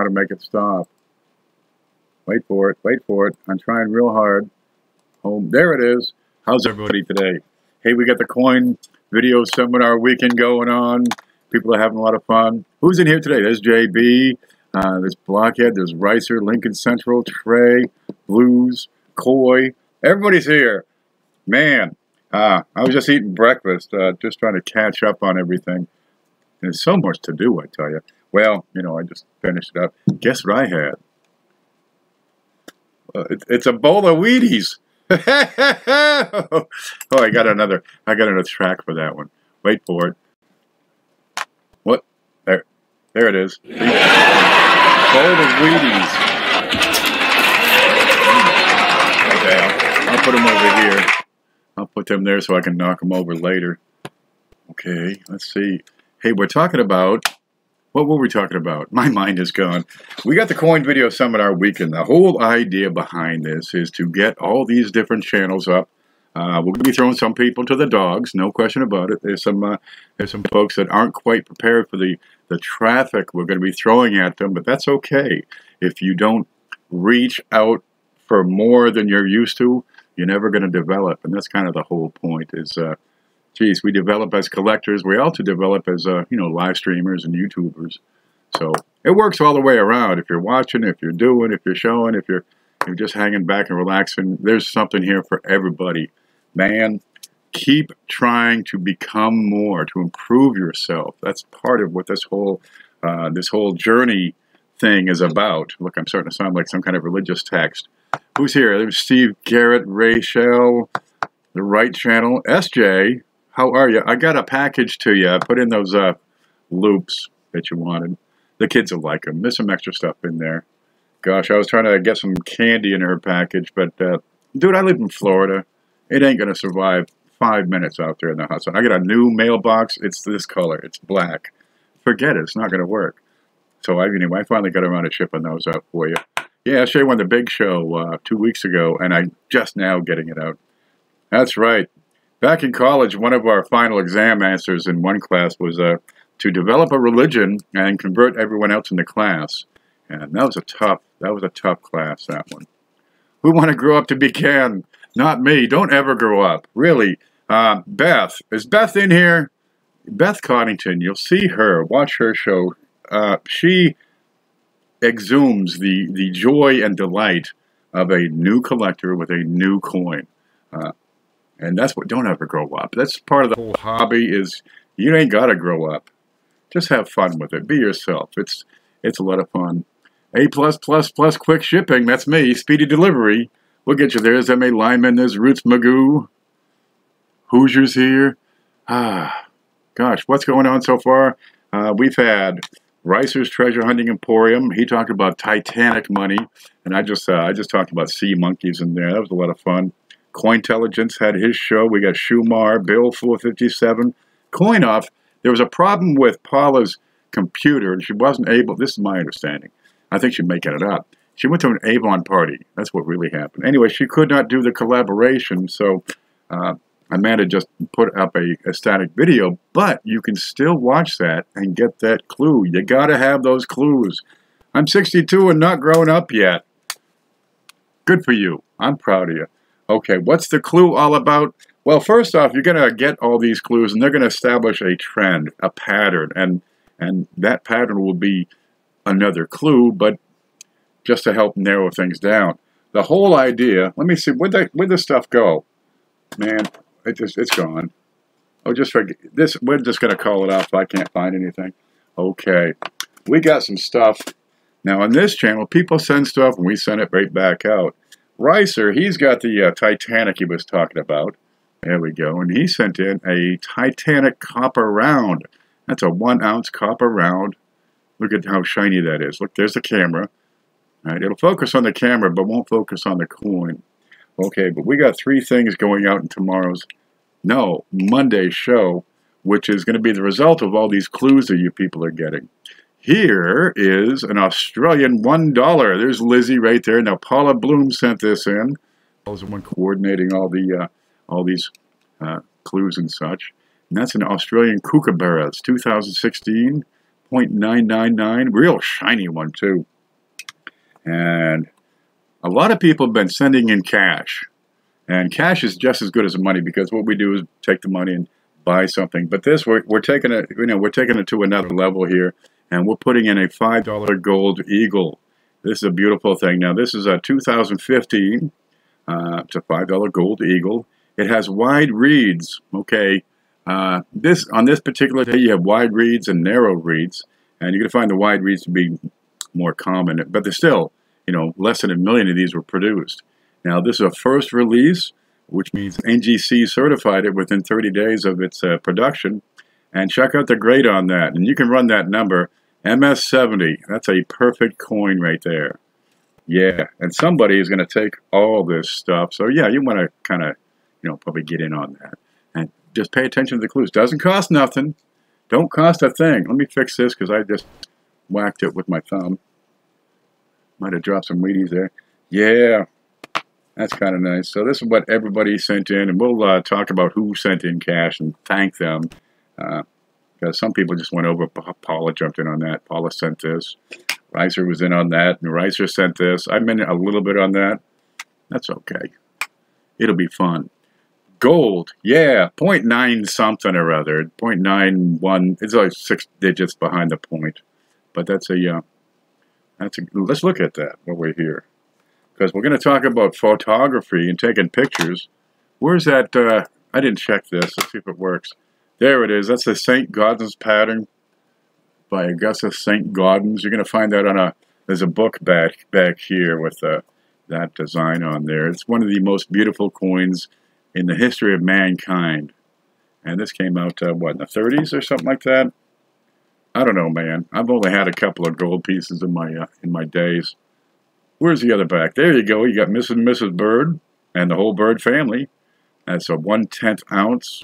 to make it stop. Wait for it. Wait for it. I'm trying real hard. Oh, there it is. How's everybody today? Hey, we got the coin video seminar weekend going on. People are having a lot of fun. Who's in here today? There's JB. There's Blockhead. There's Ricer, Lincoln Central, Trey, Blues, Coy. Everybody's here. Man, I was just eating breakfast, just trying to catch up on everything. There's so much to do, I tell you. Well, you know, I just finished it up. Guess what I had? It's a bowl of Wheaties. Oh, I got another track for that one. Wait for it. What? There it is. Bowl of Wheaties. Okay, I'll put them over here. I'll put them there so I can knock them over later. Okay, let's see. Hey, we're talking about, what were we talking about? My mind is gone. We got the Coin Video Seminar Weekend. The whole idea behind this is to get all these different channels up. We're going to be throwing some people to the dogs, no question about it. There's some folks that aren't quite prepared for the traffic we're going to be throwing at them, but that's okay. If you don't reach out for more than you're used to, you're never going to develop, and that's kind of the whole point is, geez, we develop as collectors. We also develop as, you know, live streamers and YouTubers. So it works all the way around. If you're watching, if you're doing, if you're showing, if you're just hanging back and relaxing, there's something here for everybody. Man, keep trying to become more, to improve yourself. That's part of what this whole journey thing is about. Look, I'm starting to sound like some kind of religious text. Who's here? There's Steve, Garrett, Rachel, the right channel. SJ, how are you? I got a package to you. I put in those loops that you wanted. The kids will like them. There's some extra stuff in there. Gosh, I was trying to get some candy in her package, but dude, I live in Florida. It ain't going to survive 5 minutes out there in the house. I got a new mailbox. It's this color. It's black. Forget it. It's not going to work. So anyway, I finally got around to shipping those out for you. Yeah, I showed you one the big show 2 weeks ago, and I'm just now getting it out. That's right. Back in college, one of our final exam answers in one class was to develop a religion and convert everyone else in the class. And that was a tough class, that one. Who want to grow up to be Ken? Not me. Don't ever grow up. Really. Beth. Is Beth in here? Beth Coddington. You'll see her. Watch her show. She exhumes the joy and delight of a new collector with a new coin. And that's what, don't ever grow up. That's part of the whole hobby is you ain't got to grow up. Just have fun with it. Be yourself. It's a lot of fun. A+++ quick shipping. That's me. Speedy delivery. We'll get you there. There's M.A. Lyman. There's Roots Magoo. Hoosiers here. Gosh, what's going on so far? We've had Ricer's Treasure Hunting Emporium. He talked about Titanic money, and I just talked about sea monkeys in there. That was a lot of fun. Cointelligence had his show. We got Shumar, Bill 457. Coin Off. There was a problem with Paula's computer, and she wasn't able. This is my understanding. I think she's making it up. She went to an Avon party. That's what really happened. Anyway, she could not do the collaboration, so Amanda just put up a static video, but you can still watch that and get that clue. You got to have those clues. I'm 62 and not grown up yet. Good for you. I'm proud of you. Okay, what's the clue all about? Well, first off, you're going to get all these clues, and they're going to establish a trend, a pattern, and that pattern will be another clue, but just to help narrow things down. The whole idea, let me see, where'd this stuff go? Man, it's gone. Oh, just forget this. We're just going to call it off if I can't find anything. Okay, we got some stuff. Now, on this channel, people send stuff, and we send it right back out. Ricer, he's got the Titanic he was talking about. There we go. And he sent in a Titanic copper round. That's a 1 ounce copper round. Look at how shiny that is. Look, there's the camera. All right, it'll focus on the camera, but won't focus on the coin. Okay, but we got 3 things going out in Monday's show, which is going to be the result of all these clues that you people are getting. Here is an Australian $1. There's Lizzie right there. Now, Paula Bloom sent this in. Paula's the one coordinating all these clues and such. And that's an Australian Kookaburra. It's 2016, 0.999. Real shiny one, too. And a lot of people have been sending in cash. And cash is just as good as money, because what we do is take the money and buy something. But this, we're taking it, we're taking it to another level here, and we're putting in a $5 gold eagle. This is a beautiful thing. Now, this is a 2015. It's a $5 gold eagle. It has wide reeds. Okay, on this particular day, you have wide reeds and narrow reeds, and you're going to find the wide reeds to be more common. But there's still, less than 1 million of these were produced. Now, this is a first release, which means NGC certified it within 30 days of its production. And check out the grade on that. And you can run that number, MS70. That's a perfect coin right there. Yeah, and somebody is going to take all this stuff. So, yeah, you want to kind of, probably get in on that. And just pay attention to the clues. Doesn't cost nothing. Don't cost a thing. Let me fix this because I just whacked it with my thumb. Might have dropped some Wheaties there. Yeah. That's kind of nice. So this is what everybody sent in, and we'll talk about who sent in cash and thank them. Because some people just went over. Paula jumped in on that. Paula sent this. Ricer was in on that, and Ricer sent this. I'm in a little bit on that. That's okay. It'll be fun. Gold, yeah, 0.9 something or other. 0.91. It's like 6 digits behind the point. But that's a. Let's look at that while we're here. Because we're going to talk about photography and taking pictures. Where's that? I didn't check this. Let's see if it works. There it is. That's the St. Gaudens pattern by Augustus St. Gaudens. You're going to find that there's a book back here with that design on there. It's one of the most beautiful coins in the history of mankind. And this came out, what, in the 30s or something like that? I don't know, man. I've only had a couple of gold pieces in my days. Where's the other back? There you go. You got Mrs. and Mrs. Bird and the whole Bird family. That's a 1/10 ounce,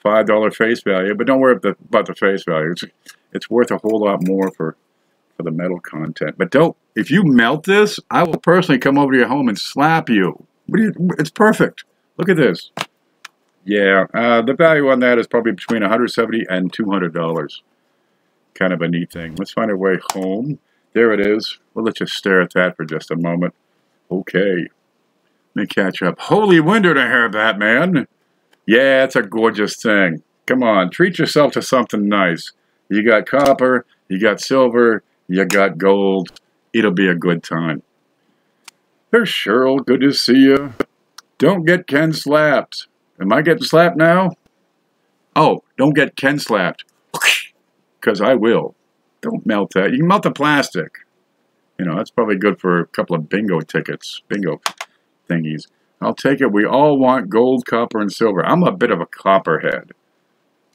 $5 face value. But don't worry about the face value. It's worth a whole lot more for the metal content. But if you melt this, I will personally come over to your home and slap you. It's perfect. Look at this. Yeah, the value on that is probably between $170 and $200. Kind of a neat thing. Let's find our way home. There it is. Well, let's just stare at that for just a moment. Okay. Let me catch up. Holy winter to hair, Batman. Yeah, it's a gorgeous thing. Come on, treat yourself to something nice. You got copper, you got silver, you got gold. It'll be a good time. There's Cheryl. Good to see you. Don't get Ken slapped. Am I getting slapped now? Oh, don't get Ken slapped. Because I will. Don't melt that. You can melt the plastic. That's probably good for a couple of bingo tickets. Bingo thingies. I'll take it. We all want gold, copper, and silver. I'm a bit of a copperhead.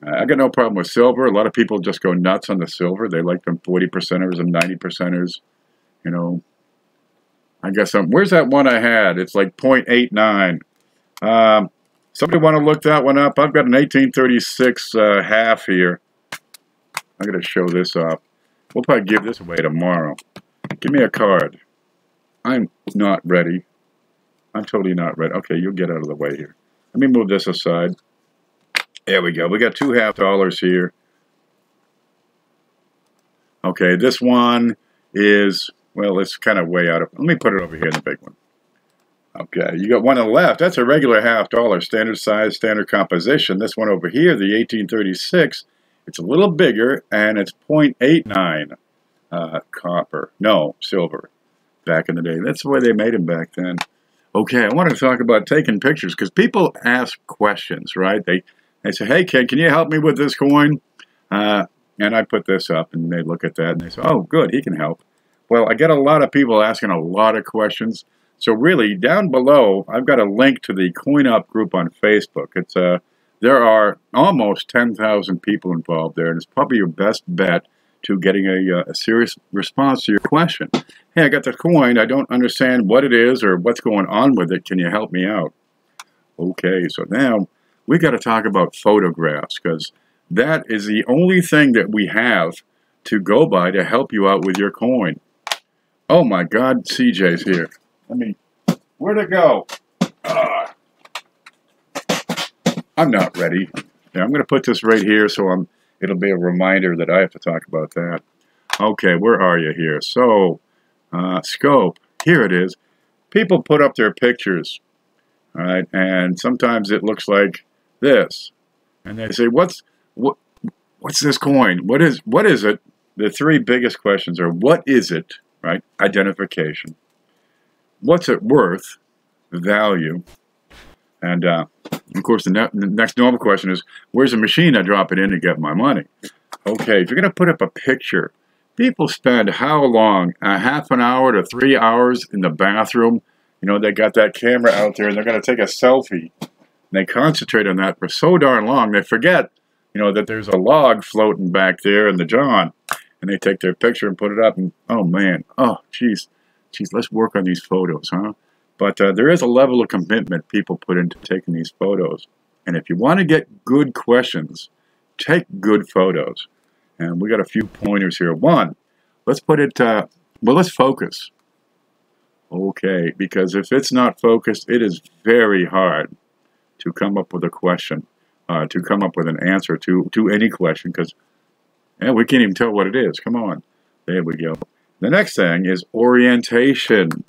I got no problem with silver. A lot of people just go nuts on the silver. They like them 40%ers and 90%ers. I guess where's that one I had? It's like 0.89. Somebody want to look that one up? I've got an 1836 half here. I'm going to show this off. We'll probably give this away tomorrow. Give me a card. I'm not ready. I'm totally not ready. Okay, you'll get out of the way here. Let me move this aside. There we go. We got $2 half here. Okay, this one is, well, it's kind of way out of, let me put it over here in the big one. Okay, you got one on the left. That's a regular $half, standard size, standard composition. This one over here, the 1836, it's a little bigger, and it's 0.89 copper. No, silver. Back in the day. That's the way they made them back then. Okay, I want to talk about taking pictures, because people ask questions, right? They say, hey, kid, can you help me with this coin? And I put this up, and they look at that, and they say, oh, good, he can help. Well, I get a lot of people asking a lot of questions. So really, down below, I've got a link to the Coin Up group on Facebook. It's there are almost 10,000 people involved there, and it's probably your best bet to getting a serious response to your question. Hey, I got the coin. I don't understand what it is or what's going on with it. Can you help me out? Okay, so now we got to talk about photographs, because that is the only thing that we have to go by to help you out with your coin. Oh my God, CJ's here. Where'd it go? I'm not ready. Yeah, I'm going to put this right here so it'll be a reminder that I have to talk about that. Okay, where are you here? So, scope. Here it is. People put up their pictures, all right, and sometimes it looks like this, and they say, "What's this coin? What is it?" The three biggest questions are, "What is it?" Right? Identification. What's it worth? Value. And of course, the next normal question is, "Where's the machine I drop it in to get my money?" Okay, if you're going to put up a picture, people spend how long? A half an hour to 3 hours in the bathroom. You know, they got that camera out there and they're going to take a selfie. And they concentrate on that for so darn long, they forget, you know, that there's a log floating back there in the John. And they take their picture and put it up and, oh man, oh, geez, let's work on these photos, huh? But there is a level of commitment people put into taking these photos. And if you want to get good questions, take good photos. And we got a few pointers here. One, let's put it, well, let's focus. Okay, because if it's not focused, it is very hard to come up with a question, to come up with an answer to any question, because we can't even tell what it is. Come on. There we go. The next thing is orientation.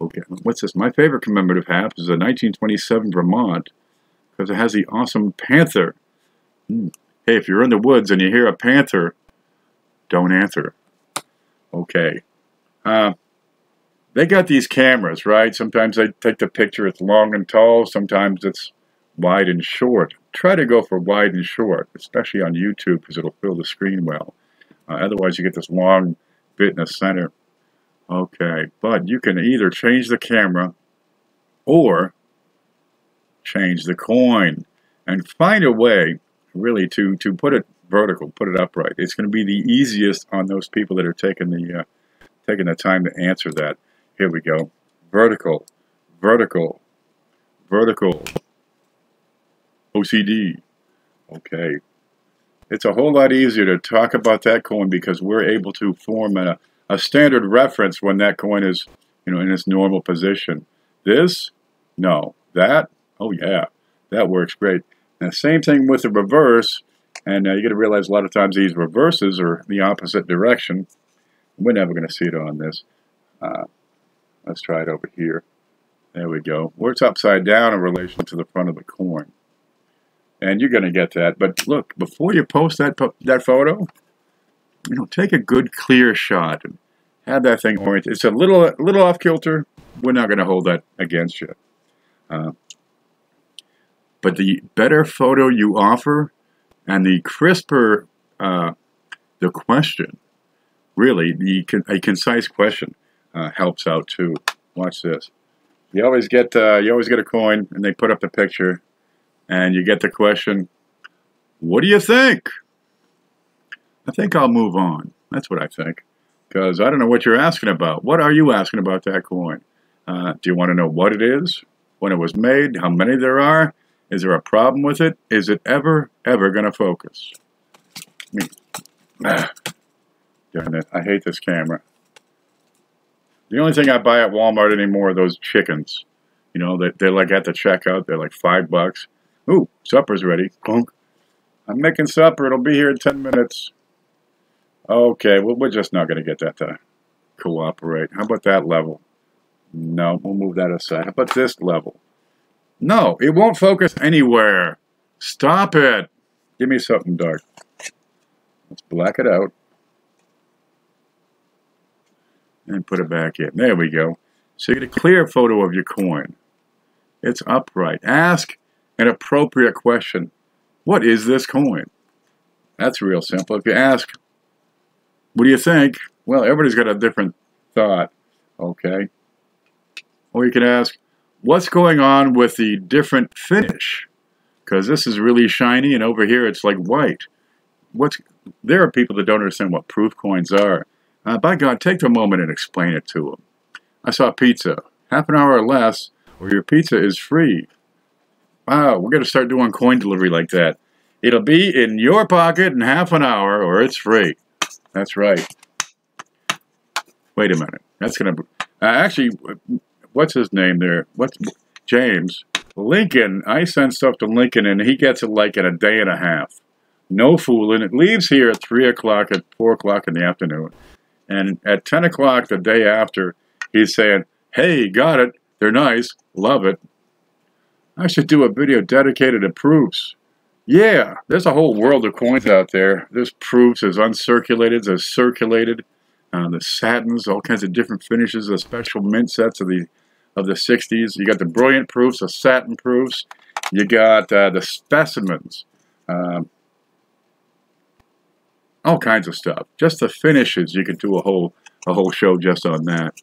Okay, what's this? My favorite commemorative hat is a 1927 Vermont, because it has the awesome panther. Hey, if you're in the woods and you hear a panther, don't answer. Okay. They got these cameras, right? Sometimes they take the picture, it's long and tall. Sometimes it's wide and short. Try to go for wide and short, especially on YouTube, because it'll fill the screen well. Otherwise, you get this long bit in the center. Okay, but you can either change the camera or change the coin. And find a way really to put it vertical, put it upright. It's going to be the easiest on those people that are taking the time to answer that. Here we go. Vertical, vertical, vertical. OCD. Okay. It's a whole lot easier to talk about that coin because we're able to form a standard reference when that coin is, you know, in its normal position. This, no. That, oh yeah, that works great. And the same thing with the reverse, and you got to realize a lot of times these reverses are the opposite direction. We're never going to see it on this. Let's try it over here. There we go. Where it's upside down in relation to the front of the coin. And you're going to get that. But look, before you post that photo, you know, take a good clear shot and have that thing oriented. It's a little off kilter. We're not going to hold that against you. But the better photo you offer and the crisper the question, really, a concise question helps out too. Watch this. You always get a coin and they put up the picture and you get the question, what do you think? I think I'll move on. That's what I think. Because I don't know what you're asking about. What are you asking about that coin? Do you want to know what it is? When it was made? How many there are? Is there a problem with it? Is it ever going to focus? Darn it. I hate this camera. The only thing I buy at Walmart anymore are those chickens. You know, they're like at the checkout. They're like $5. Ooh, supper's ready. Clunk. I'm making supper. It'll be here in 10 minutes. Okay, well, we're just not going to get that to cooperate. How about that level? No, we'll move that aside. How about this level? No, it won't focus anywhere. Stop it. Give me something dark. Let's black it out. And put it back in. There we go. So you get a clear photo of your coin. It's upright. Ask an appropriate question. What is this coin? That's real simple. If you ask, what do you think? Well, everybody's got a different thought. Okay. Or you can ask, what's going on with the different finish? Because this is really shiny and over here it's like white. There are people that don't understand what proof coins are. By God, take the moment and explain it to them. I saw pizza. Half an hour or less, or your pizza is free. Wow, we're going to start doing coin delivery like that. It'll be in your pocket in half an hour, or it's free. That's right. Wait a minute. That's going to... actually, what's his name there? James. Lincoln. I send stuff to Lincoln, and he gets it like in a day and a half. No fooling. It leaves here at 3 o'clock, at 4 o'clock in the afternoon. And at 10 o'clock the day after, he's saying, hey, got it. They're nice. Love it. I should do a video dedicated to proofs. Yeah, there's a whole world of coins out there. There's proofs, there's uncirculated, there's circulated, the satins, all kinds of different finishes, the special mint sets of the 60s. You got the brilliant proofs, the satin proofs. You got the specimens. All kinds of stuff. Just the finishes, you could do a whole show just on that.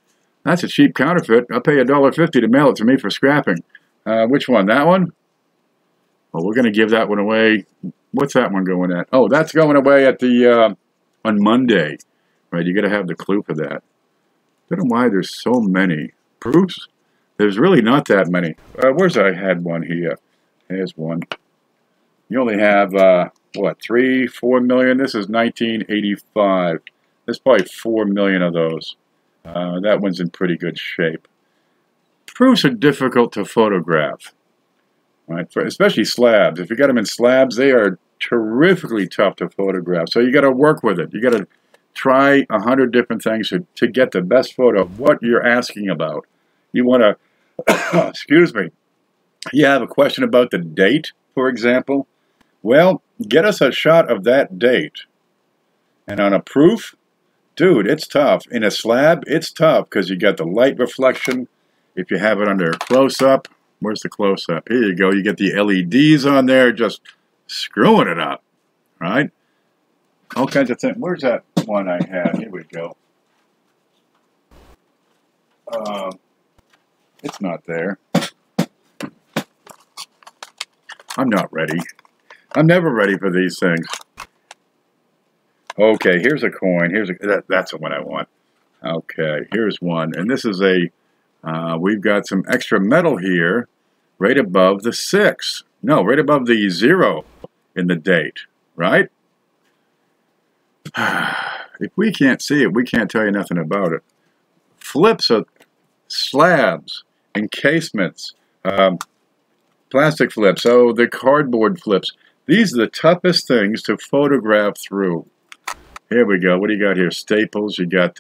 That's a cheap counterfeit. I'll pay $1.50 to mail it to me for scrapping. Which one? That one? Well, we're going to give that one away. What's that one going at? Oh, that's going away at the on Monday. Right, you got to have the clue for that. I don't know why there's so many proofs. There's really not that many. Where's I had one here? Here's one. You only have what, 3, 4 million? This is 1985. There's probably 4 million of those. That one's in pretty good shape. Proofs are difficult to photograph. Right, especially slabs. If you got them in slabs, they are terrifically tough to photograph. So you got to work with it. You got to try 100 different things to get the best photo of what you're asking about. You want to, excuse me, you have a question about the date, for example. Well, get us a shot of that date. And on a proof, dude, it's tough. In a slab, it's tough because you got the light reflection. If you have it under a close-up, where's the close-up? Here you go. You get the LEDs on there, just screwing it up, right? All kinds of things. Where's that one I had? Here we go. It's not there. I'm not ready. I'm never ready for these things. Okay, here's a coin. That's the one I want. Okay, here's one. And this is a... we've got some extra metal here, right above the 6. No, right above the 0 in the date, right? If we can't see it, we can't tell you nothing about it. Flips of slabs, encasements, plastic flips, oh, the cardboard flips. These are the toughest things to photograph through. Here we go. What do you got here? Staples. You got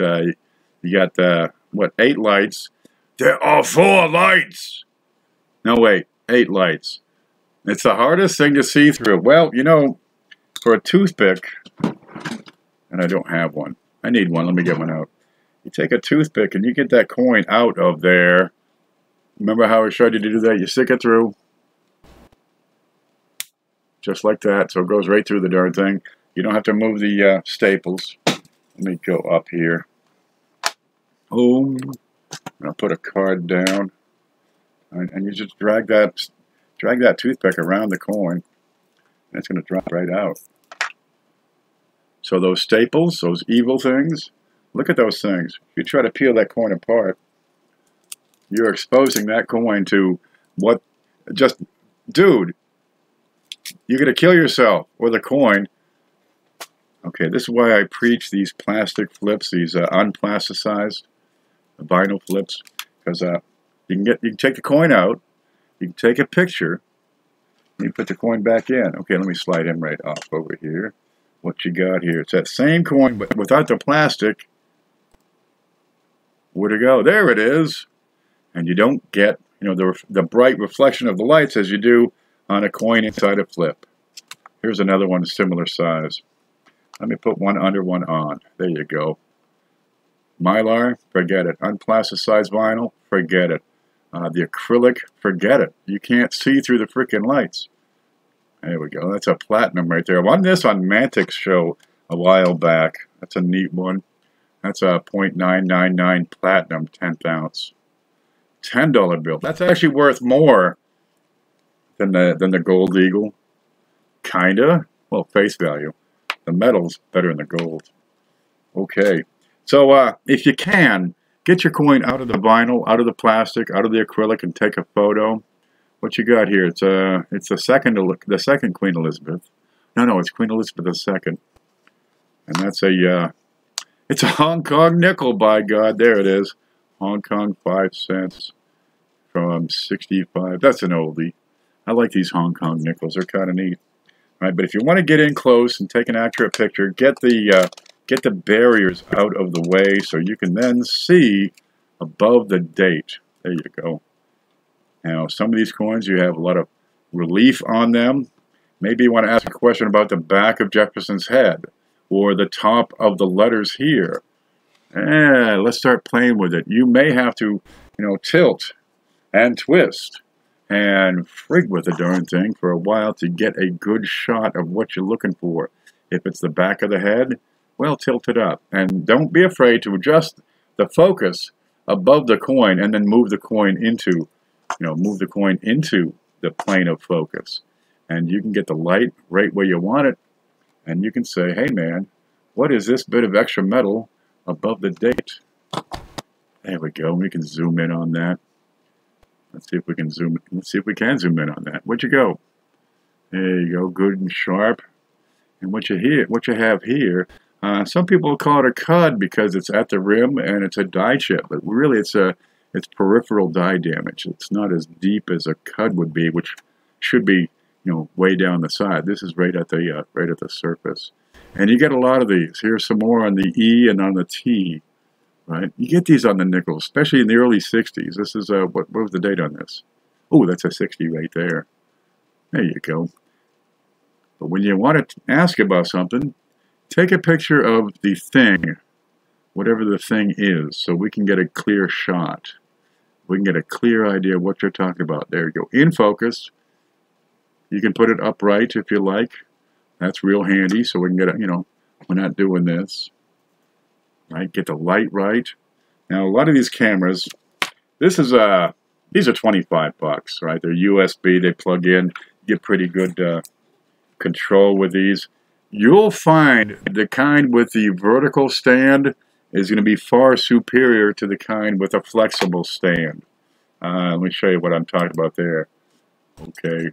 what? 8 lights. There are 4 lights. No, wait, 8 lights. It's the hardest thing to see through. Well, you know, for a toothpick, and I don't have one. I need one. Let me get one out. You take a toothpick and you get that coin out of there. Remember how I showed you to do that? You stick it through. Just like that. So it goes right through the darn thing. You don't have to move the staples. Let me go up here. Boom. I'll put a card down, and you just drag that toothpick around the coin, and it's going to drop right out. So those staples, those evil things, look at those things. If you try to peel that coin apart, you're exposing that coin to what, just, dude, you're going to kill yourself with a coin. Okay, this is why I preach these plastic flips, these unplasticized vinyl flips, because you can take the coin out, you can take a picture, and you put the coin back in. Okay, let me slide him right off over here. What you got here? It's that same coin, but without the plastic. Where'd it go? There it is. And you don't get, you know, the bright reflection of the lights as you do on a coin inside a flip. Here's another one similar size. Let me put one under, one on. There you go. Mylar, forget it. Unplasticized vinyl, forget it. The acrylic, forget it. You can't see through the freaking lights. There we go. That's a platinum right there. I won this on Mantic's show a while back. That's a neat one. That's a .999 platinum 10th ounce. $10 bill. That's actually worth more than the gold eagle. Kinda. Well, face value. The metal's better than the gold. Okay. So if you can, get your coin out of the vinyl, out of the plastic, out of the acrylic, and take a photo. What you got here? It's the second Queen Elizabeth. No, it's Queen Elizabeth II. And that's it's a Hong Kong nickel, by God. There it is. Hong Kong 5 cents from 65. That's an oldie. I like these Hong Kong nickels. They're kind of neat. All right, but if you want to get in close and take an accurate picture, get the get the barriers out of the way so you can then see above the date. There you go. Now, some of these coins, you have a lot of relief on them. Maybe you want to ask a question about the back of Jefferson's head or the top of the letters here. Let's start playing with it. You may have to, tilt and twist and frig with the darn thing for a while to get a good shot of what you're looking for. If it's the back of the head, well, tilt it up. And don't be afraid to adjust the focus above the coin and then move the coin into, the plane of focus. And you can get the light right where you want it. And you can say, hey man, what is this bit of extra metal above the date? There we go. We can zoom in on that. Let's see if we can zoom in on that. Where'd you go? There you go, good and sharp. And what you have here, some people call it a cud because it's at the rim and it's a die chip, but really it's peripheral die damage. It's not as deep as a cud would be, which should be, way down the side. This is right at the surface. And you get a lot of these. Here's some more on the E and on the T. Right? You get these on the nickel, especially in the early 60s. This is, what was the date on this? Oh, that's a 60 right there. There you go. But when you want to ask about something, take a picture of the thing, whatever the thing is, so we can get a clear shot. We can get a clear idea of what you're talking about. There you go. In focus. You can put it upright if you like. That's real handy, so we can get it, we're not doing this. Right, get the light right. Now, a lot of these cameras, these are $25, right? They're USB, they plug in, you get pretty good control with these. You'll find the kind with the vertical stand is going to be far superior to the kind with a flexible stand. Let me show you what I'm talking about there. Okay.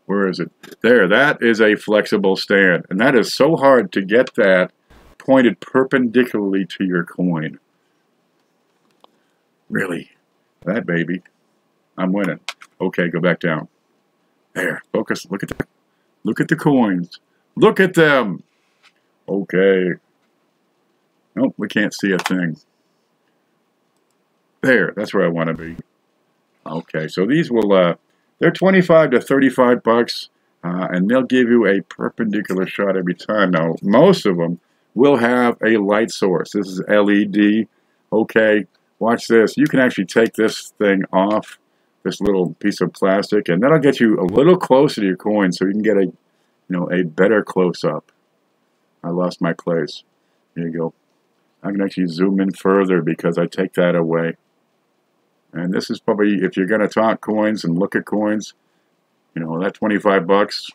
Where is it? There, that is a flexible stand. And that is so hard to get that pointed perpendicularly to your coin. Really? That baby. I'm winning. Okay, go back down. There, focus. Look at the coins. Look at them. Okay. Nope, we can't see a thing. There, that's where I want to be. Okay, so these will, they're $25 to $35, and they'll give you a perpendicular shot every time. Now, most of them will have a light source. This is LED. Okay, watch this. You can actually take this thing off, this little piece of plastic, and that'll get you a little closer to your coin so you can get a better close-up. I lost my place. There you go. I can actually zoom in further because I take that away. And this is probably, if you're going to talk coins and look at coins, that $25,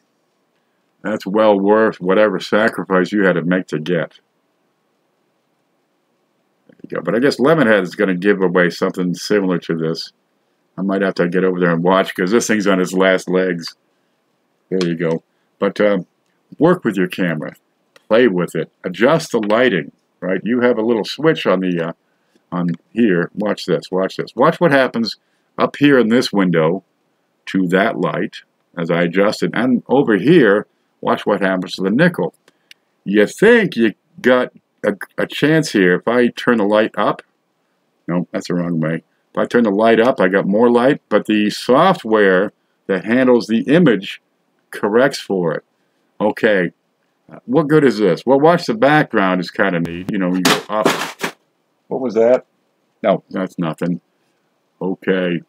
that's well worth whatever sacrifice you had to make to get. There you go. But I guess Lemonhead is going to give away something similar to this. I might have to get over there and watch because this thing's on its last legs. There you go. But work with your camera. Play with it. Adjust the lighting. Right? You have a little switch on the on here. Watch this. Watch this. Watch what happens up here in this window to that light as I adjust it. And over here, watch what happens to the nickel. You think you got a chance here. If I turn the light up, no, that's the wrong way. If I turn the light up, I got more light, but the software that handles the image corrects for it. Okay, what good is this? Well, watch the background is kind of neat. You go up. What was that? No, that's nothing. Okay,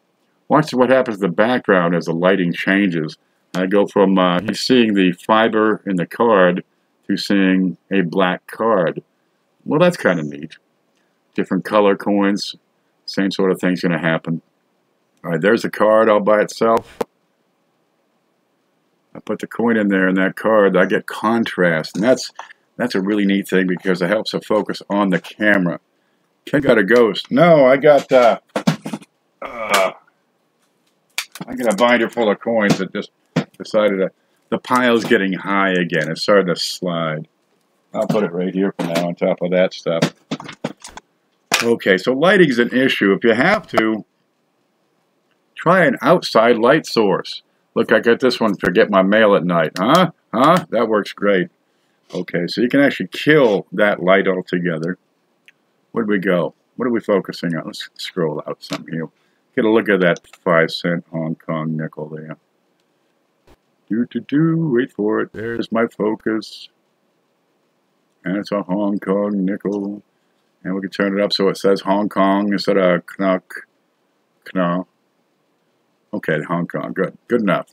watch what happens to the background as the lighting changes. I go from seeing the fiber in the card to seeing a black card. Well, that's kind of neat. Different color coins, same sort of thing's going to happen. All right, there's a card all by itself. I put the coin in there, and that card, I get contrast, and that's a really neat thing because it helps to focus on the camera. Ken got a ghost. No, I got a binder full of coins that just decided the pile's getting high again. It's starting to slide. I'll put it right here for now on top of that stuff. Okay, so lighting's an issue. If you have to, try an outside light source. Look, I got this one for get my mail at night. Huh? That works great. Okay, so you can actually kill that light altogether. Where'd we go? What are we focusing on? Let's scroll out some here. Get a look at that 5-cent Hong Kong nickel there. Wait for it. There's my focus. And it's a Hong Kong nickel. And we can turn it up so it says Hong Kong instead of Kno. Okay, Hong Kong. Good. Good enough.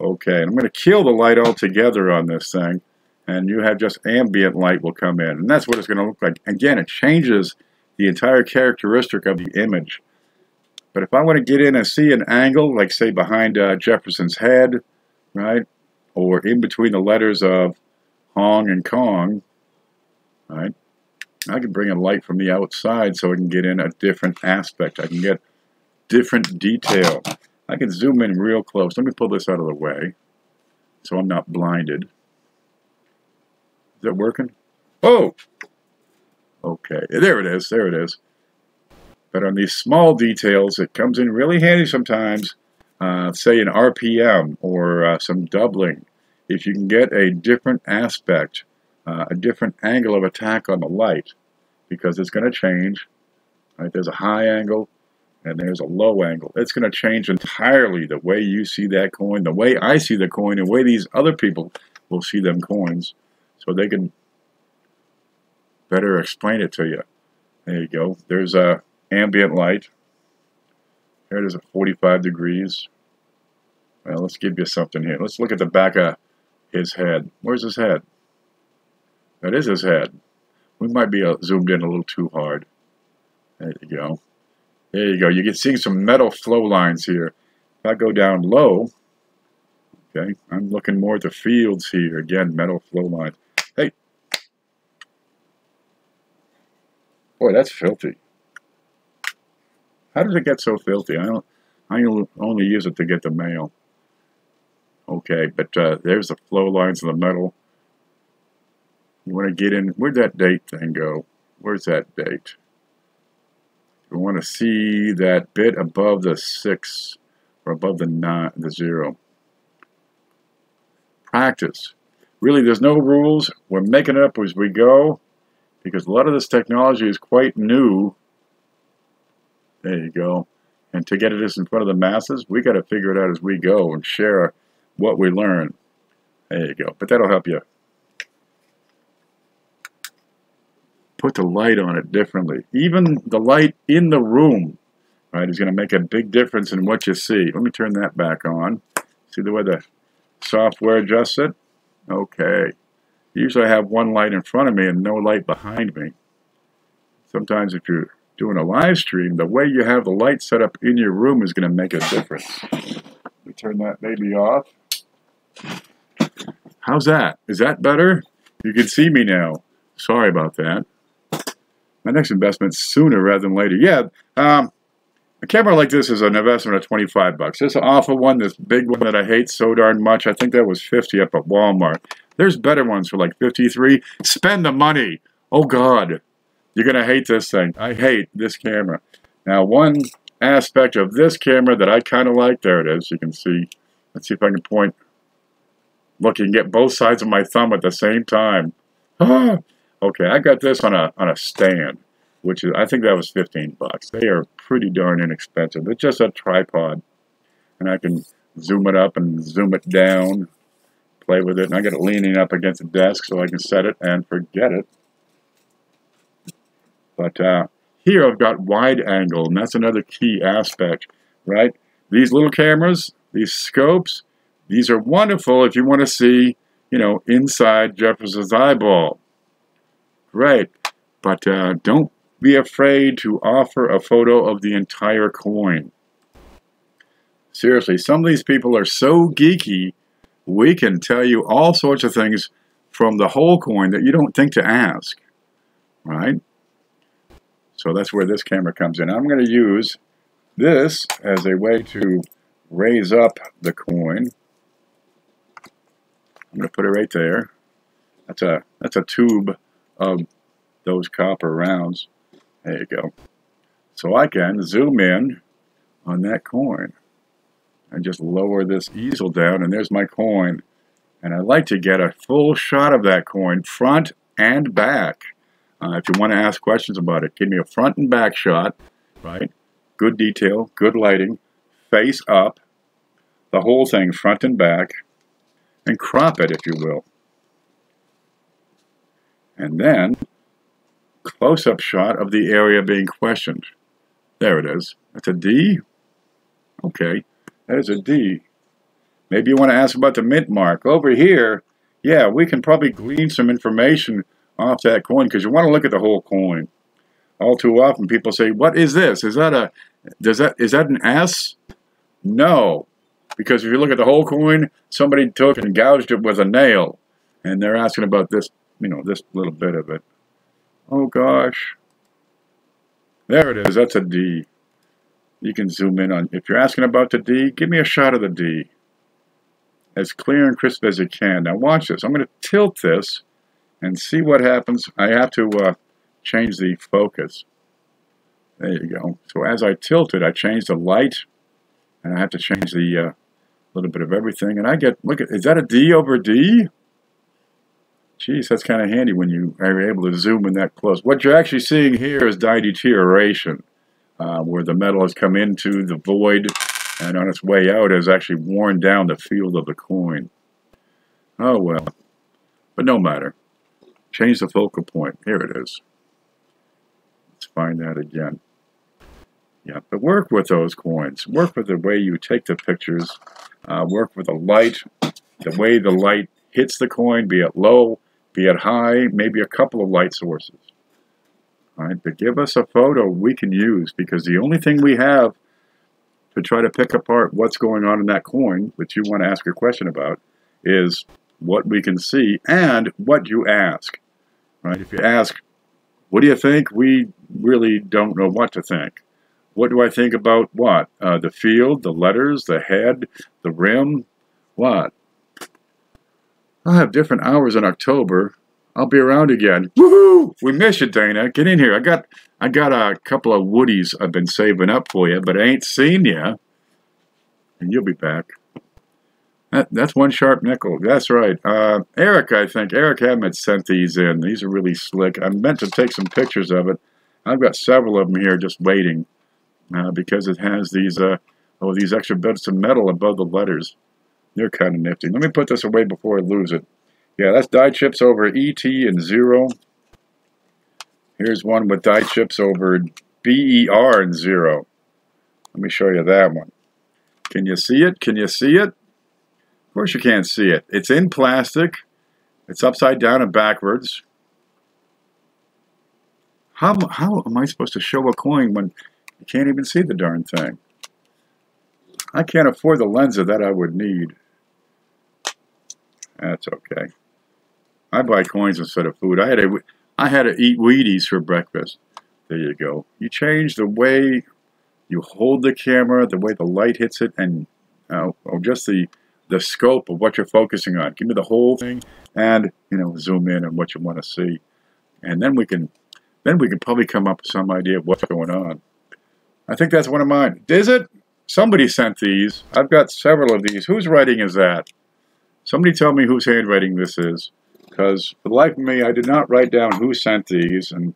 Okay, and I'm going to kill the light altogether on this thing. And you have just ambient light will come in. And that's what it's going to look like. Again, it changes the entire characteristic of the image. But if I want to get in and see an angle, like say behind Jefferson's head, right, or in between the letters of Hong and Kong, right, I can bring in light from the outside so I can get in a different aspect. I can get different detail. I can zoom in real close. Let me pull this out of the way so I'm not blinded. Is that working? Oh! Okay, there it is, there it is. But on these small details, it comes in really handy sometimes, say an RPM or some doubling. If you can get a different aspect, a different angle of attack on the light, because it's going to change. Right? There's a high angle and there's a low angle. It's going to change entirely the way you see that coin, the way I see the coin, and the way these other people will see them coins. So they can better explain it to you. There you go. There's a ambient light. Here it is at 45 degrees. Well, let's give you something here. Let's look at the back of his head. Where's his head? That is his head. We might be zoomed in a little too hard. There you go. There you go. You can see some metal flow lines here. If I go down low, okay, I'm looking more at the fields here. Again, metal flow lines. Hey. Boy, that's filthy. How does it get so filthy? I only use it to get the mail. Okay, but there's the flow lines of the metal. You want to get in. Where'd that date thing go? Where's that date? We want to see that bit above the 6 or above the 0. Practice. Really, there's no rules. We're making it up as we go because a lot of this technology is quite new. There you go. And to get this in front of the masses, we got to figure it out as we go and share what we learn. There you go. But that'll help you put the light on it differently. Even the light in the room, right, is going to make a big difference in what you see. Let me turn that back on. See the way the software adjusts it? Okay. Usually I have one light in front of me and no light behind me. Sometimes if you're doing a live stream, the way you have the light set up in your room is going to make a difference. Let me turn that baby off. How's that? Is that better? You can see me now. Sorry about that. My next investment sooner rather than later. Yeah, a camera like this is an investment of 25 bucks. This awful one, this big one that I hate so darn much, I think that was 50 up at Walmart. There's better ones for like 53. Spend the money. Oh, God. You're going to hate this thing. I hate this camera. Now, one aspect of this camera that I kind of like, there it is, you can see. Let's see if I can point. Look, you can get both sides of my thumb at the same time. Ah. Okay, I got this on a stand, which is, I think that was 15 bucks. They are pretty darn inexpensive. It's just a tripod, and I can zoom it up and zoom it down, play with it, and I got it leaning up against the desk so I can set it and forget it. But here I've got wide angle, and that's another key aspect, right? These little cameras, these scopes, these are wonderful if you want to see, you know, inside Jefferson's eyeball. Right, but don't be afraid to offer a photo of the entire coin. Seriously, some of these people are so geeky, we can tell you all sorts of things from the whole coin that you don't think to ask, right? So that's where this camera comes in. I'm going to use this as a way to raise up the coin. I'm going to put it right there. That's a tube of those copper rounds. There you go. So I can zoom in on that coin and just lower this easel down, and there's my coin. And I'd like to get a full shot of that coin, front and back. If you want to ask questions about it, give me a front and back shot, right? Good detail, good lighting, face up, the whole thing front and back, and crop it, if you will. And then, close-up shot of the area being questioned. There it is. That's a D? Okay, that is a D. Maybe you want to ask about the mint mark. Over here, yeah, we can probably glean some information off that coin because you want to look at the whole coin. All too often people say, what is this? Is that an S? No. Because if you look at the whole coin, somebody took and gouged it with a nail. And they're asking about this, you know, this little bit of it. Oh gosh. There it is. That's a D. You can zoom in on. If you're asking about the D, give me a shot of the D. As clear and crisp as you can. Now watch this. I'm going to tilt this and see what happens. I have to change the focus. There you go. So as I tilt it, I change the light, and I have to change the little bit of everything. And I get, look at, is that a D over D? Geez, that's kind of handy when you are able to zoom in that close. What you're actually seeing here is dye deterioration, where the metal has come into the void and on its way out has actually worn down the field of the coin. Oh well, but no matter. Change the focal point. Here it is. Let's find that again. Yeah, but work with those coins. Work with the way you take the pictures. Work with the light, the way the light hits the coin, be it low, be it high, maybe a couple of light sources. All right, but give us a photo we can use, because the only thing we have to try to pick apart what's going on in that coin, which you want to ask a question about, is what we can see and what you ask. Right? If you ask, what do you think? We really don't know what to think. What do I think about what? The field, the letters, the head, the rim, what? I'll have different hours in October. I'll be around again. Woohoo! We miss you, Dana. Get in here. I got a couple of woodies I've been saving up for you, but I ain't seen you. And you'll be back. That's one sharp nickel. That's right. Eric, I think. Eric Hammett sent these in. These are really slick. I meant to take some pictures of it. I've got several of them here just waiting because it has these these extra bits of metal above the letters. They're kind of nifty. Let me put this away before I lose it. Yeah, that's die chips over ET and 0. Here's one with die chips over BER and 0. Let me show you that one. Can you see it? Can you see it? Of course you can't see it. It's in plastic. It's upside down and backwards. How am I supposed to show a coin when you can't even see the darn thing? I can't afford the lens that I would need. That's okay. I buy coins instead of food. I had to eat Wheaties for breakfast. There you go. You change the way you hold the camera, the way the light hits it, and just the scope of what you're focusing on. Give me the whole thing, and zoom in on what you want to see, and then we can probably come up with some idea of what's going on. I think that's one of mine. Is it? Somebody sent these. I've got several of these. Whose writing is that? Somebody tell me whose handwriting this is. Because for the life of me, I did not write down who sent these. And,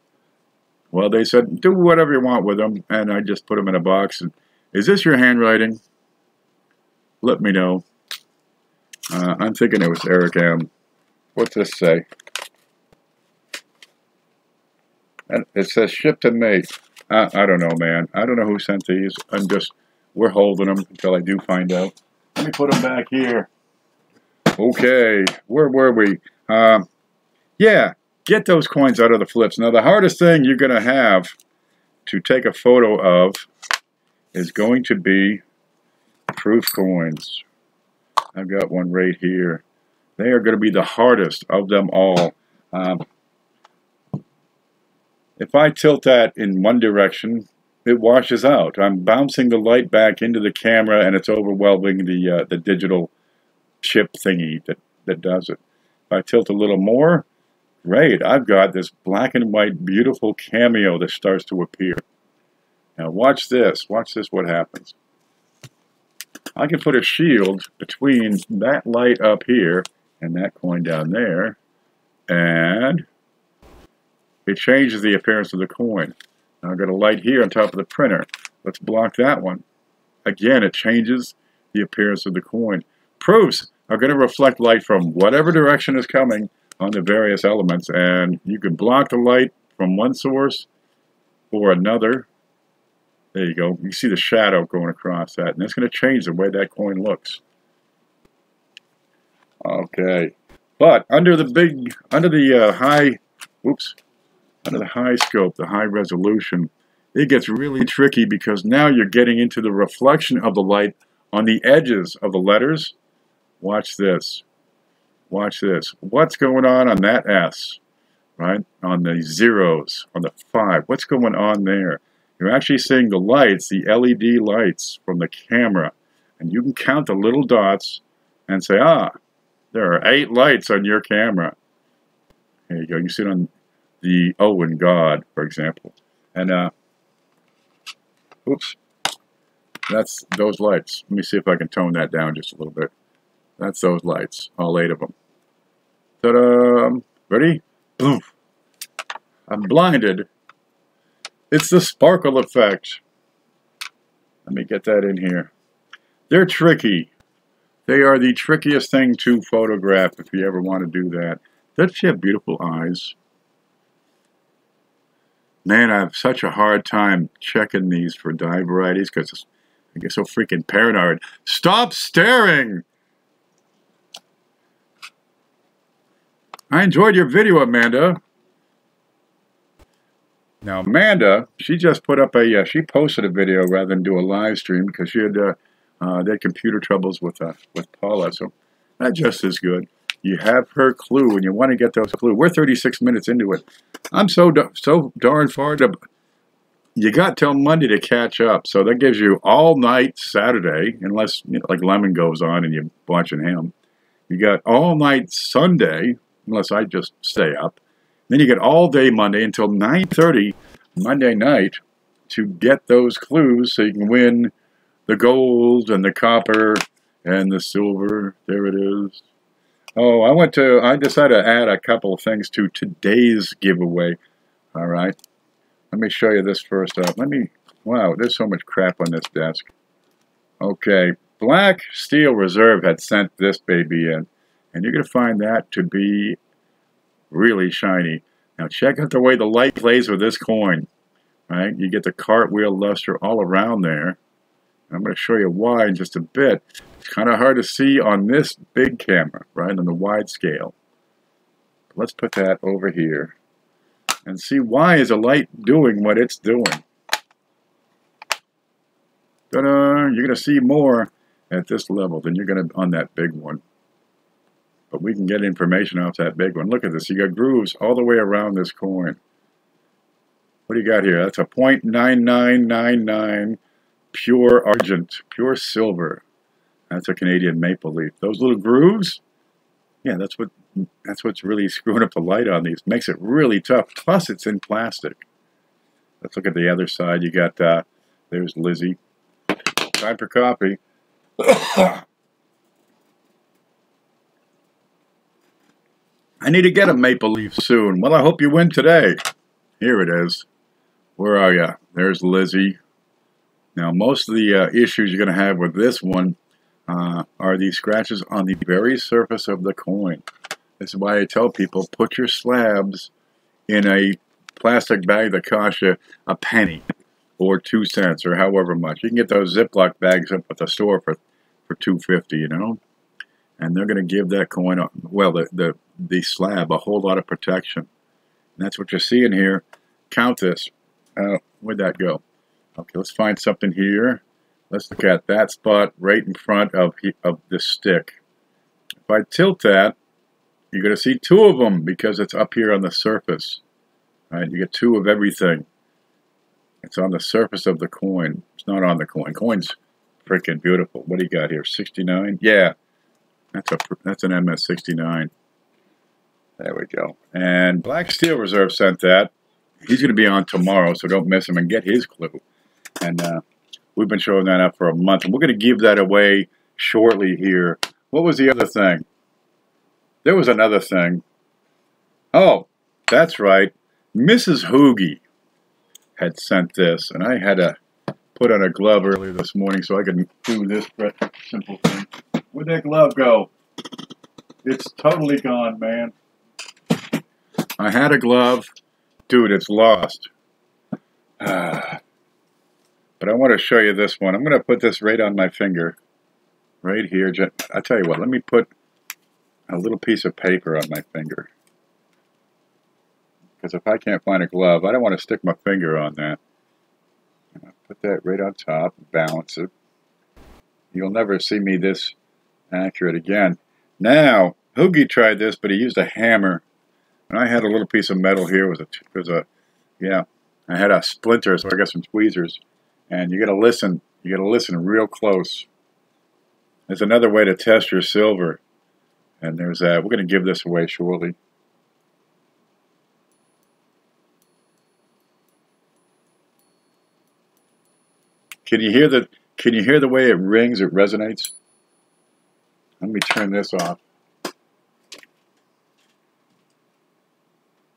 well, they said, do whatever you want with them. And I just put them in a box. And, is this your handwriting? Let me know. I'm thinking it was Eric M. What's this say? It says ship to me. I don't know, man. I don't know who sent these. We're holding them until I do find out. Let me put them back here. Okay, where were we? Yeah, get those coins out of the flips. Now, the hardest thing you're going to have to take a photo of is going to be proof coins. I've got one right here. They are going to be the hardest of them all. If I tilt that in one direction, it washes out. I'm bouncing the light back into the camera, and it's overwhelming the digital chip thingy that does it. If I tilt a little more, great, I've got this black and white beautiful cameo that starts to appear. Now watch this what happens. I can put a shield between that light up here and that coin down there, and it changes the appearance of the coin. Now I've got a light here on top of the printer. Let's block that one. Again, it changes the appearance of the coin. Proofs are going to reflect light from whatever direction is coming on the various elements, and you can block the light from one source or another. There you go. You see the shadow going across that, and that's going to change the way that coin looks. Okay, but under the high scope, the high resolution, it gets really tricky because now you're getting into the reflection of the light on the edges of the letters. Watch this. Watch this. What's going on that S, right? On the zeros, on the 5. What's going on there? You're actually seeing the lights, the LED lights from the camera. And you can count the little dots and say, ah, there are 8 lights on your camera. There you go. You see it on the O in God, for example. And, oops, that's those lights. Let me see if I can tone that down just a little bit. That's those lights, all 8 of them. Ta-da! Ready? Boom. I'm blinded. It's the sparkle effect. Let me get that in here. They're tricky. They are the trickiest thing to photograph if you ever want to do that. Doesn't she have beautiful eyes? Man, I have such a hard time checking these for dye varieties because I get so freaking paranoid. Stop staring! I enjoyed your video, Amanda. Now, Amanda, she just put up she posted a video rather than do a live stream because she had computer troubles with Paula, so that's just as good. You have her clue, and you want to get those clues. We're 36 minutes into it. I'm so darn far to. You got till Monday to catch up, so that gives you all night Saturday, unless like Lemon goes on and you're watching him. You got all night Sunday, unless I just stay up. Then you get all day Monday until 9:30 Monday night to get those clues so you can win the gold and the copper and the silver. There it is. Oh, I decided to add a couple of things to today's giveaway. All right. Let me show you this first up. Wow, there's so much crap on this desk. Okay. Black Steel Reserve had sent this baby in, and you're going to find that to be really shiny. Now check out the way the light plays with this coin. Right? You get the cartwheel luster all around there. I'm going to show you why in just a bit. It's kind of hard to see on this big camera, right, on the wide scale. Let's put that over here and see why is a light doing what it's doing. Ta-da! You're going to see more at this level than you're going to on that big one. But we can get information off that big one. Look at this. You got grooves all the way around this coin. What do you got here? That's a 0.9999 pure argent, pure silver. That's a Canadian maple leaf. Those little grooves, yeah, that's what's really screwing up the light on these. Makes it really tough. Plus, it's in plastic. Let's look at the other side. You got there's Lizzie. Time for coffee. I need to get a maple leaf soon. Well, I hope you win today. Here it is. Where are you? There's Lizzie. Now, most of the issues you're going to have with this one are these scratches on the very surface of the coin. This is why I tell people, put your slabs in a plastic bag that costs you a penny or 2 cents or however much. You can get those Ziploc bags up at the store for $2.50, you know. And they're going to give that coin, well, the slab, a whole lot of protection. And that's what you're seeing here. Count this. Where'd that go? Okay, let's find something here. Let's look at that spot right in front of this stick. If I tilt that, you're going to see 2 of them because it's up here on the surface. All right, you get 2 of everything. It's on the surface of the coin. It's not on the coin. Coin's freaking beautiful. What do you got here? 69? Yeah, that's an MS69. There we go. And Black Steel Reserve sent that. He's going to be on tomorrow, so don't miss him and get his clue. And we've been showing that up for a month, and we're going to give that away shortly here. What was the other thing? there was another thing. Oh, that's right. Mrs. Hoogie had sent this, and I had to put on a glove earlier this morning so I could do this simple thing. Where'd that glove go? It's totally gone, man. I had a glove. Dude, it's lost. But I want to show you this one. I'm going to put this right on my finger. Right here. I'll tell you what. Let me put a little piece of paper on my finger. Because if I can't find a glove, I don't want to stick my finger on that. I'll put that right on top and balance it. You'll never see me this accurate again. Now, Hoogie tried this, but he used a hammer. And I had a little piece of metal here. I had a splinter, so I got some tweezers. And you got to listen. You got to listen real close. There's another way to test your silver. And there's that. We're going to give this away shortly. Can you hear the way it rings? It resonates. Let me turn this off.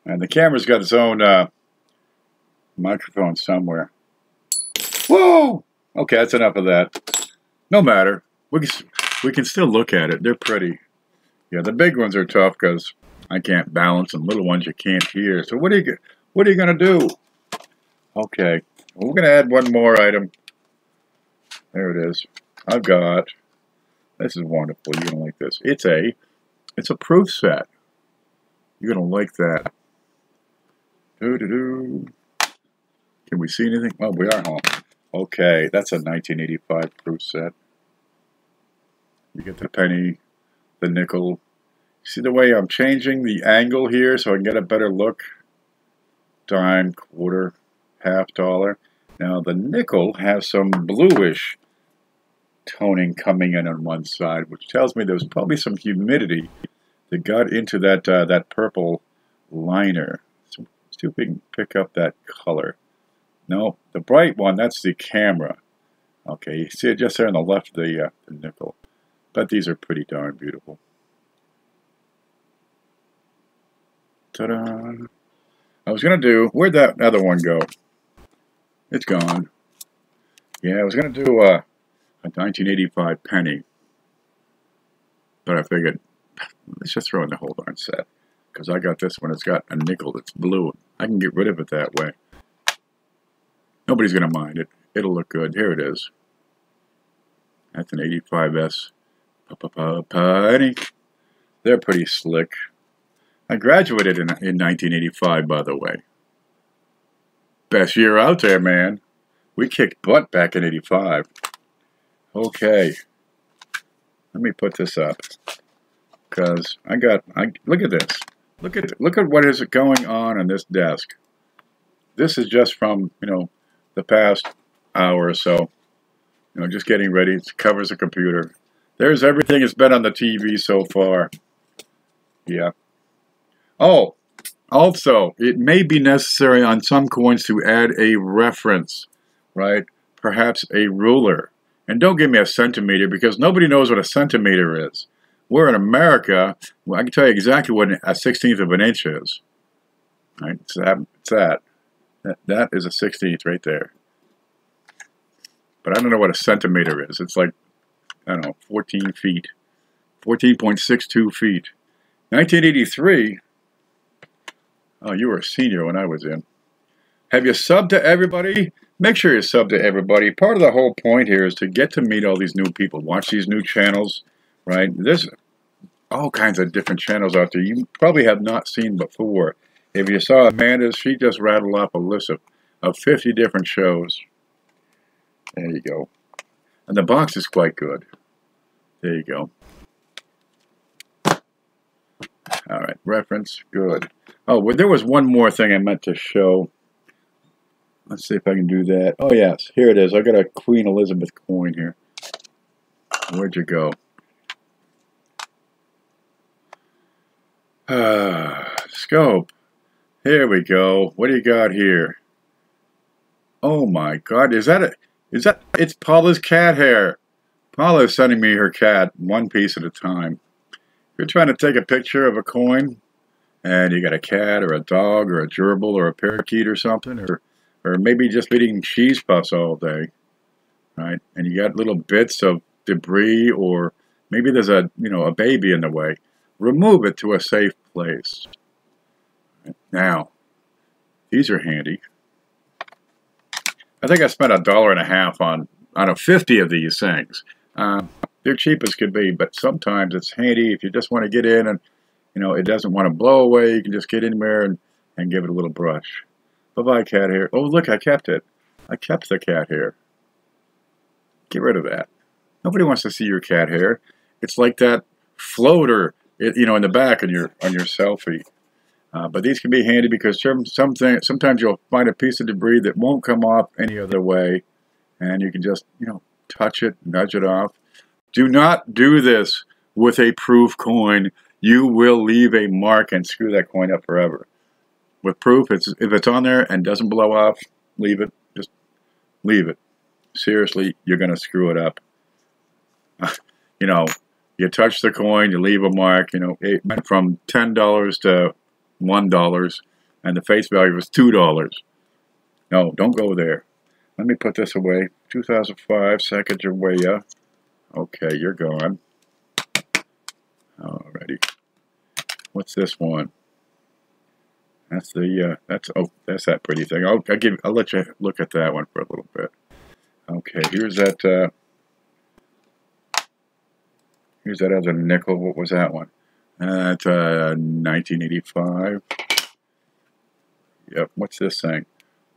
And the camera's got its own microphone somewhere. Whoa! Okay, that's enough of that. No matter. We can still look at it. They're pretty. Yeah, the big ones are tough because I can't balance, and little ones you can't hear. So what are you gonna do? Okay, well, we're gonna add one more item. There it is. I've got. This is wonderful. You're gonna like this. It's a proof set. You're gonna like that. Can we see anything? Oh, we are home. Okay, that's a 1985 proof set. You get the penny, the nickel. See the way I'm changing the angle here so I can get a better look? Dime, quarter, $half. Now the nickel has some bluish toning coming in on one side, which tells me there's probably some humidity that got into that purple liner. So let's see if we can pick up that color. No, the bright one, that's the camera. Okay, you see it just there on the left, the nickel. But these are pretty darn beautiful. Ta-da! I was going to do, where'd that other one go? It's gone. Yeah, I was going to do a 1985 penny. But I figured, let's just throw in the whole darn set. Because I got this one, it's got a nickel that's blue. I can get rid of it that way. Nobody's going to mind it. It'll look good. Here it is. That's an 85S penny. They're pretty slick. I graduated in 1985, by the way. Best year out there, man. We kicked butt back in 85. Okay. Let me put this up. Because look at this. Look at what is going on this desk. This is just from, the past hour or so. Just getting ready. It covers the computer. There's everything that's been on the TV so far. Yeah. Oh, also, it may be necessary on some coins to add a reference, right? Perhaps a ruler. And don't give me a centimeter because nobody knows what a centimeter is. We're in America. Well, I can tell you exactly what a 16th of an inch is. Right? It's that. That is a 16th right there. But I don't know what a centimeter is. It's like, I don't know, 14 feet. 14.62 feet. 1983. Oh, you were a senior when I was in. Have you subbed to everybody? Make sure you sub to everybody. Part of the whole point here is to get to meet all these new people. Watch these new channels, right? There's all kinds of different channels out there you probably have not seen before. If you saw Amanda's, she just rattled off a list of 50 different shows. There you go. And the box is quite good. There you go. All right, reference, good. Oh, well, there was one more thing I meant to show. Let's see if I can do that. Oh, yes, here it is. I got a Queen Elizabeth coin here. Where'd you go? Scope. Here we go. What do you got here? Oh my God, it's Paula's cat hair. Paula is sending me her cat one piece at a time. you're trying to take a picture of a coin, and you got a cat or a dog or a gerbil or a parakeet or something, or maybe just eating cheese puffs all day, right? And you got little bits of debris, or maybe there's a baby in the way. Remove it to a safe place. Now, these are handy. I think I spent $1.50 on 50 of these things. They're cheap as could be, but sometimes it's handy if you just want to get in and it doesn't want to blow away. You can just get in there and give it a little brush. Bye-bye, cat hair. Oh, look, I kept it. I kept the cat hair. Get rid of that. Nobody wants to see your cat hair. It's like that floater, in the back on your selfie. But these can be handy because sometimes you'll find a piece of debris that won't come off any other way, and you can just touch it, nudge it off. Do not do this with a proof coin. You will leave a mark and screw that coin up forever. With proof, if it's on there and doesn't blow off, leave it. Just leave it. Seriously, you're going to screw it up. You touch the coin, you leave a mark. It went from $10 to $1, and the face value was $2. No, don't go there. Let me put this away. 2005, seconds your way up. Okay, you're gone. Alrighty. What's this one? That's that's that pretty thing. I'll let you look at that one for a little bit. Okay, here's that other nickel. What was that one? That's 1985. Yep. What's this thing?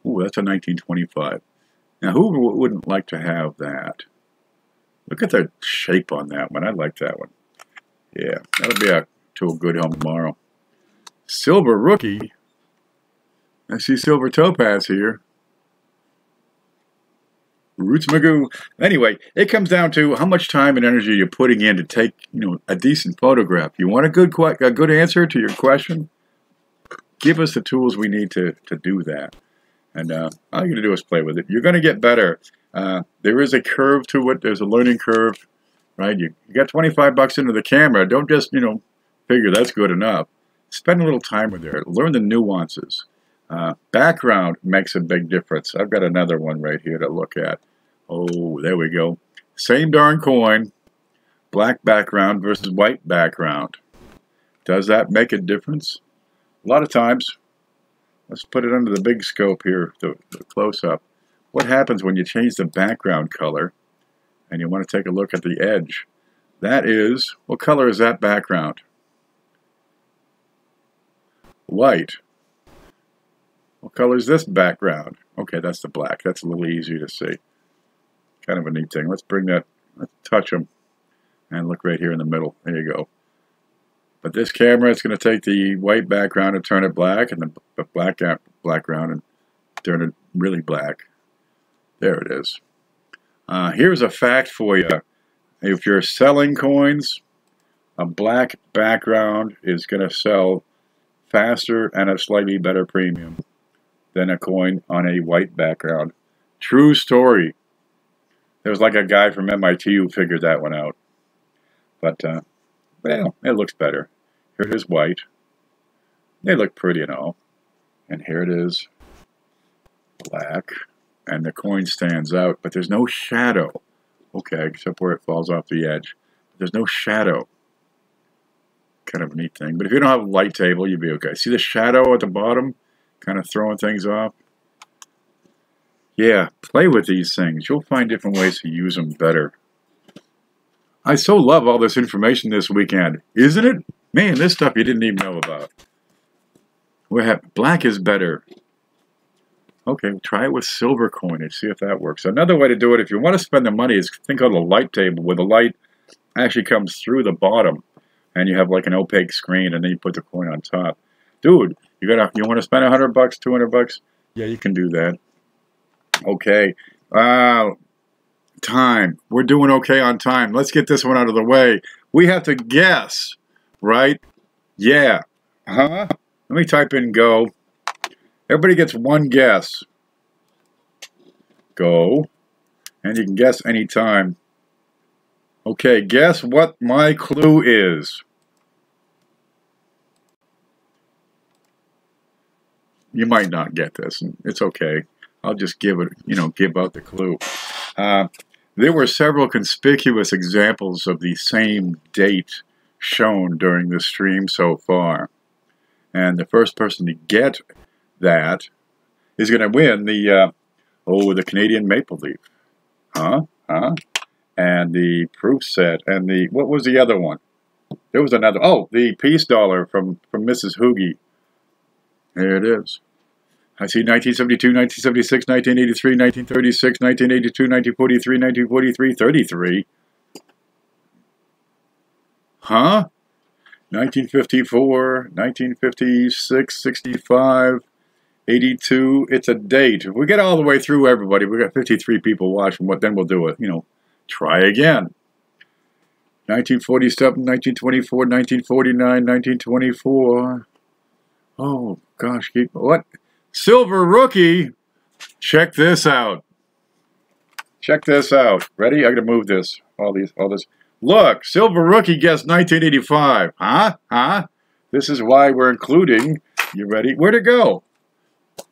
Ooh, that's a 1925. Now, who wouldn't like to have that? Look at the shape on that one. I like that one. Yeah, that'll be to a good home tomorrow. Silver rookie. I see silver topaz here. Roots Magoo. Anyway, it comes down to how much time and energy you're putting in to take, a decent photograph. You want a good answer to your question? Give us the tools we need to do that. And all you're going to do is play with it. You're going to get better. There is a curve to it. There's a learning curve, right? You got $25 into the camera. Don't just, figure that's good enough. Spend a little time with it. Learn the nuances. Background makes a big difference. I've got another one right here to look at. Oh, there we go. Same darn coin. Black background versus white background. Does that make a difference? A lot of times. Let's put it under the big scope here, the close-up. What happens when you change the background color and you want to take a look at the edge? That is, what color is that background? White. What color is this background? Okay, that's the black. That's a little easier to see. Kind of a neat thing. Let's touch them and look right here in the middle. There you go. But this camera, it's going to take the white background and turn it black, and the black background and turn it really black. There it is. Here's a fact for you. If you're selling coins, a black background is going to sell faster and a slightly better premium than a coin on a white background. True story. There was like a guy from MIT who figured that one out. But, well, it looks better. Here it is white. They look pretty and all. And here it is black. And the coin stands out, but there's no shadow. Okay, except where it falls off the edge. There's no shadow. Kind of a neat thing. But if you don't have a light table, you'd be okay. See the shadow at the bottom? Kind of throwing things off. Yeah, play with these things. You'll find different ways to use them better. I so love all this information this weekend. Isn't it? Man, this stuff you didn't even know about. Black is better. Okay, try it with silver coin and see if that works. Another way to do it, if you want to spend the money, is think of a light table where the light actually comes through the bottom. And you have like an opaque screen, and then you put the coin on top. Dude, you want to spend $100, $200? Yeah, you can do that. Okay. Time. We're doing okay on time. Let's get this one out of the way. We have to guess, right? Yeah. Let me type in go. Everybody gets one guess. Go. And you can guess anytime. Okay, guess what my clue is. you might not get this, and it's okay. I'll just give it, give out the clue. There were several conspicuous examples of the same date shown during the stream so far. And the first person to get that is going to win the Canadian Maple Leaf. And the proof set, and what was the other one? There was another, the peace dollar from Mrs. Hoogie. There it is. I see 1972, 1976, 1983, 1936, 1982, 1943, 1943, 33. 1954, 1956, 65, 82. It's a date. If we get all the way through everybody, we got 53 people watching. Then we'll do it. Try again. 1947, 1924, 1949, 1924. Oh gosh, what? Silver Rookie. Check this out. Check this out. Ready? I'm gonna move this. All this. Look, Silver Rookie guessed 1985. This is why we're including. You ready? Where'd it go?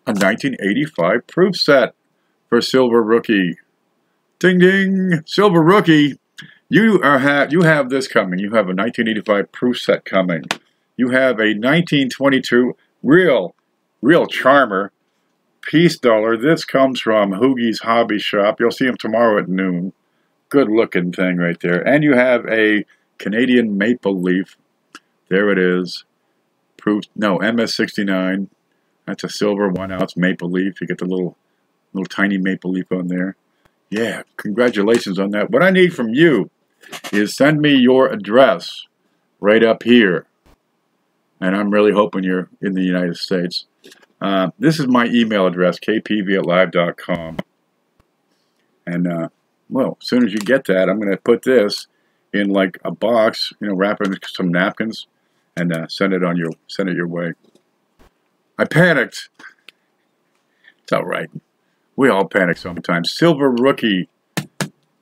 A 1985 proof set for Silver Rookie. Ding ding. Silver Rookie. You have this coming. You have a 1985 proof set coming. You have a 1922 real charmer peace dollar. This comes from Hoogie's Hobby Shop. You'll see him tomorrow at noon. Good looking thing right there. And you have a Canadian Maple Leaf. There it is. Proof. No, MS69. That's a silver 1 ounce maple leaf. You get the little tiny maple leaf on there. Yeah, congratulations on that. What I need from you is send me your address right up here. And I'm really hoping you're in the United States. This is my email address, kpv@live.com. And, well, as soon as you get that, I'm going to put this in like a box, wrap it in some napkins, and send it your way. I panicked. It's all right. We all panic sometimes. Silver Rookie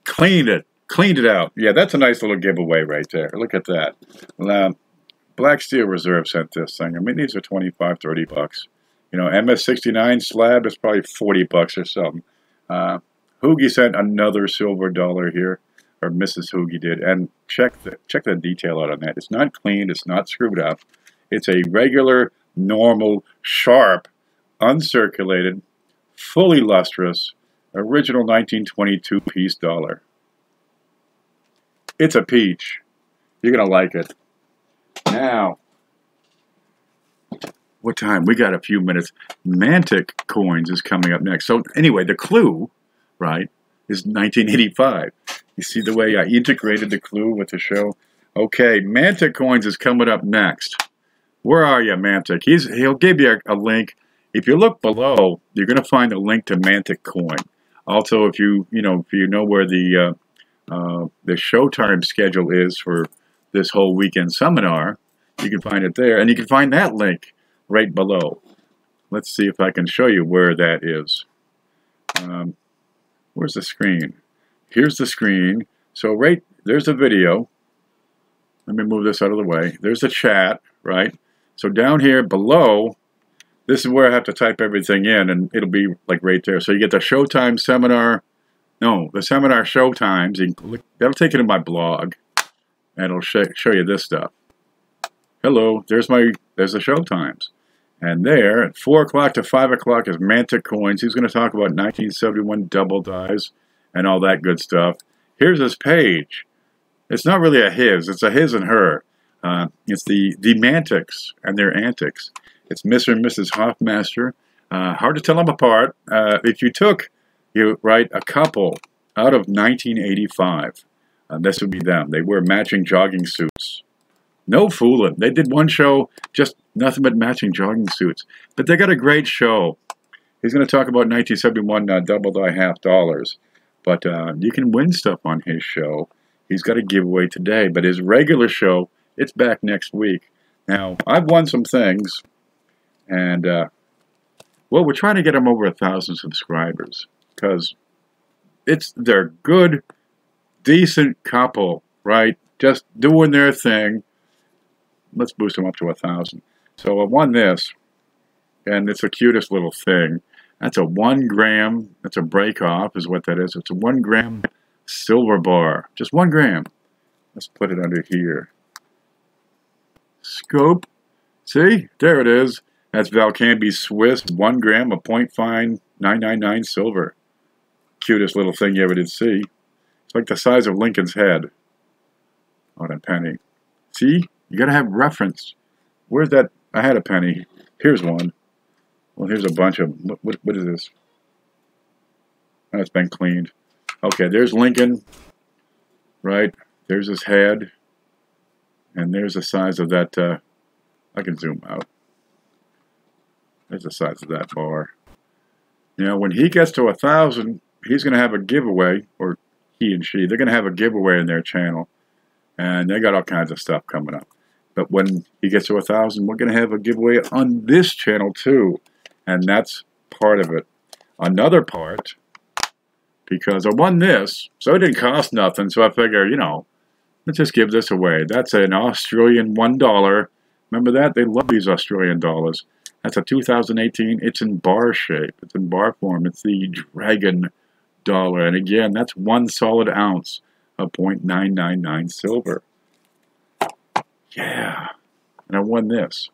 cleaned it out. Yeah, that's a nice little giveaway right there. Look at that. Black Steel Reserve sent this thing. I mean, these are 25, 30 bucks. MS69 slab is probably 40 bucks or something. Hoogie sent another silver dollar here, or Mrs. Hoogie did, and check the detail out on that. It's not cleaned. It's not screwed up. It's a regular, normal, sharp, uncirculated, fully lustrous, original 1922 piece dollar. It's a peach. You're going to like it. Now, what time? We got a few minutes. Mantic coins is coming up next. So anyway, the clue, right, is 1985. You see the way I integrated the clue with the show? Okay, Mantic coins is coming up next. Where are you, Mantic? He'll give you a link. If you look below, you're going to find a link to Mantic coin. Also, if you know where the showtime schedule is for this whole weekend seminar, you can find it there, and you can find that link right below. Let's see if I can show you where that is. Where's the screen? Here's the screen. So right there's the video. Let me move this out of the way. There's the chat, right? So down here below, this is where I have to type everything in, and it'll be like right there. So you get the Showtime seminar. No, the seminar showtimes. That'll take you to my blog, and it'll show you this stuff. Hello, there's the showtimes. And there, at 4 o'clock to 5 o'clock is Mantic coins. He's going to talk about 1971 double dies and all that good stuff. Here's his page. It's not really a his. It's a his and her. It's the Mantics and their antics. It's Mr. and Mrs. Hoffmaster. Hard to tell them apart. If you write a couple out of 1985, this would be them. They wear matching jogging suits. No fooling. They did one show, just nothing but matching jogging suits. But they got a great show. He's going to talk about 1971 double die half dollars. But you can win stuff on his show. He's got a giveaway today. But his regular show, it's back next week. Now, I've won some things. And, well, we're trying to get him over 1,000 subscribers. Because they're good, decent couple, right? Just doing their thing. Let's boost them up to 1,000. So I won this. and it's the cutest little thing. That's a 1 gram, that's a break off is what that is. It's a 1 gram silver bar, just 1 gram. Let's put it under here. Scope, see, there it is. That's Valcambi Swiss, 1 gram of 0.5999 silver. Cutest little thing you ever did see. It's like the size of Lincoln's head on a penny. See, you gotta have reference. Where's that? I had a penny. Here's one. Well, here's a bunch of, what is this? Oh, it's been cleaned. Okay, there's Lincoln, right? There's his head, and there's the size of that, I can zoom out. There's the size of that bar. You know, when he gets to 1,000, he's going to have a giveaway, or he and she, they're going to have a giveaway in their channel, and they got all kinds of stuff coming up. But when he gets to 1,000, we're going to have a giveaway on this channel too. And that's part of it. Another part, because I won this, so it didn't cost nothing, so I figure, you know, let's just give this away. That's an Australian $1. Remember that? They love these Australian dollars. That's a 2018. It's in bar shape. It's in bar form. It's the Dragon dollar. And again, that's 1 solid ounce of 0.999 silver. Yeah. And I won this.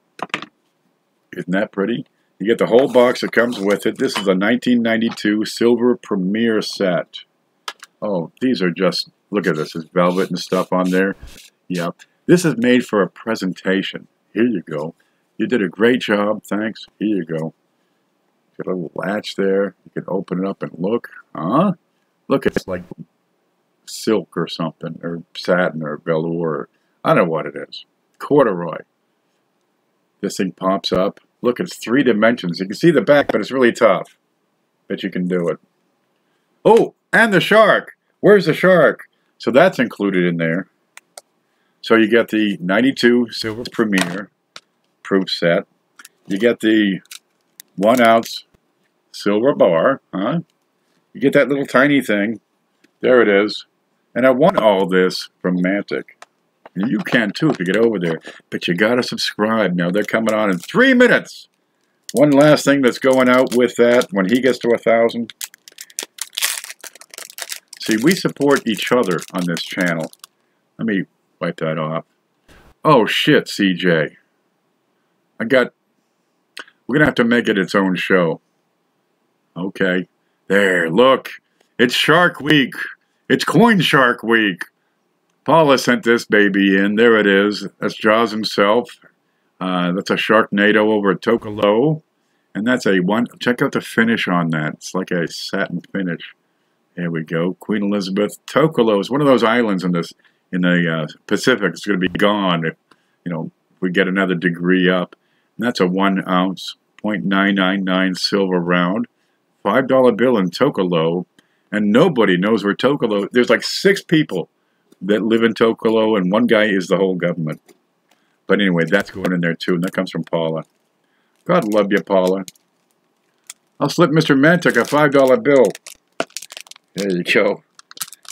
Isn't that pretty? You get the whole box that comes with it. This is a 1992 Silver Premier set. Oh, these are just, look at this. There's velvet and stuff on there. Yeah. This is made for a presentation. Here you go. You did a great job. Thanks. Here you go. Got a little latch there. You can open it up and look. Huh? Look, it's like silk or something, or satin or velour. I don't know what it is. Corduroy. This thing pops up. Look, it's 3 dimensions. You can see the back, but it's really tough. Bet you can do it. Oh, and the shark. Where's the shark? So that's included in there. So you get the 92 Silver Premier proof set. You get the 1 ounce silver bar. Huh? You get that little tiny thing. There it is. And I won all this from Mantic. And you can too if you get over there. But you got to subscribe. Now they're coming on in 3 minutes. One last thing that's going out with that when he gets to 1,000. See, we support each other on this channel. Let me wipe that off. Oh shit, CJ. We're going to have to make it its own show. Okay. There, look. It's Shark Week. It's Coin Shark Week. Paula sent this baby in. There it is. That's Jaws himself. That's a Sharknado over at Tokolo. And that's a one. Check out the finish on that. It's like a satin finish. There we go. Queen Elizabeth. Tokolo is one of those islands in the Pacific. It's going to be gone if, you know, if we get another degree up. And that's a 1 ounce, 0.999 silver round. $5 bill in Tokolo. And nobody knows where Tokolo. There's like 6 people that live in Tokolo, and 1 guy is the whole government. But anyway, that's going in there too, and that comes from Paula. God love you, Paula. I'll slip Mr. Mantic a $5 bill. There you go.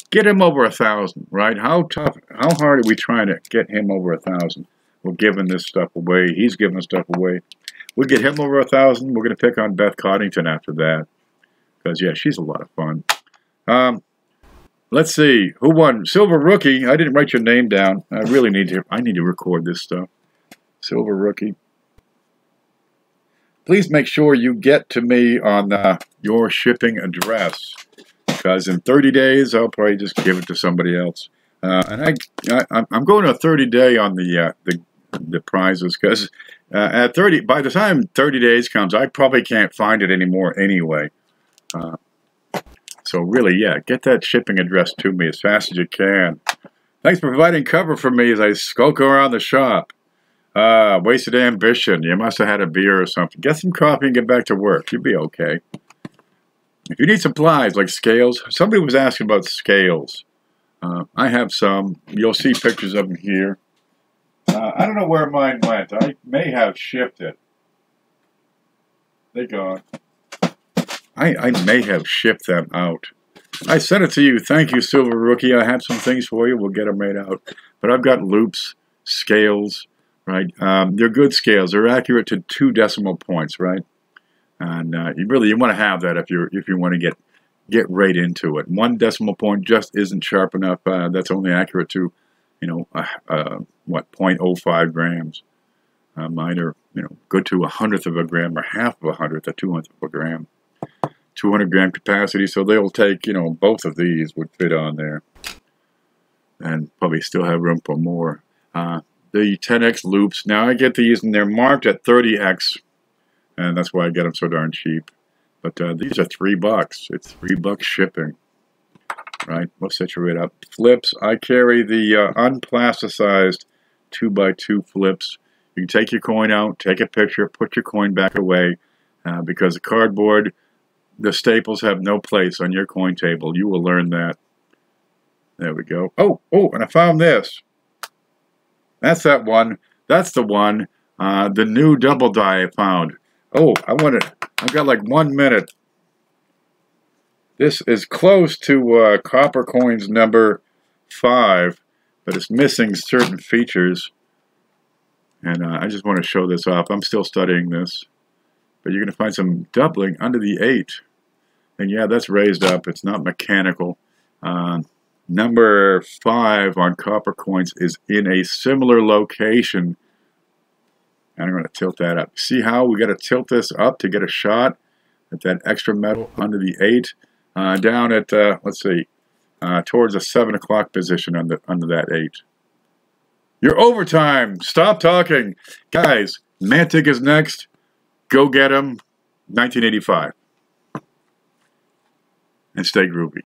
Get him over 1,000, right? How hard are we trying to get him over 1,000? We're giving this stuff away. He's giving stuff away. We get him over 1,000. We're going to pick on Beth Coddington after that. Because, yeah, she's a lot of fun. Let's see. Who won? Silver Rookie. I didn't write your name down. I really need to record this stuff. Silver Rookie. Please make sure you get to me on your shipping address. Because in 30 days, I'll probably just give it to somebody else. And I'm going to a 30-day on the prizes. Because at 30, by the time 30 days comes, I probably can't find it anymore anyway. So really, yeah, get that shipping address to me as fast as you can. Thanks for providing cover for me as I skulk around the shop. Wasted ambition. You must have had a beer or something. Get some coffee and get back to work. You'll be okay. If you need supplies like scales, somebody was asking about scales. I have some. You'll see pictures of them here. I don't know where mine went. I may have shipped it. They're gone. I may have shipped them out. I sent it to you. Thank you, Silver Rookie. I have some things for you. We'll get them made out. But I've got loops, scales, right? They're good scales. They're accurate to 2 decimal points, right? And you want to have that if you want to get right into it. 1 decimal point just isn't sharp enough. That's only accurate to, what, 0.05 grams. Mine are, good to 1/100 of a gram or 1/2 of a 100th, a 200th of a gram. 200 gram capacity, so they'll take, both of these would fit on there. And probably still have room for more. The 10x loops, now I get these and they're marked at 30x, and that's why I get them so darn cheap. But these are $3. It's $3 shipping. Right, we'll set you right up. Flips, I carry the unplasticized 2x2 flips. You can take your coin out, take a picture, put your coin back away, because the cardboard, the staples have no place on your coin table. You will learn that. There we go. Oh, and I found this. That's that one. That's the one. The new double die I found. Oh, I've got like 1 minute. This is close to copper coins number 5, but it's missing certain features. And I just want to show this off. I'm still studying this. But you're going to find some doubling under the 8. And yeah, that's raised up. It's not mechanical. Number 5 on copper coins is in a similar location. And I'm going to tilt that up. See how we got to tilt this up to get a shot at that extra metal under the 8? Down at, let's see, towards the 7 o'clock position under that 8. You're overtime. Stop talking. Guys, Mantic is next. Go get him. 1985. And stay groovy.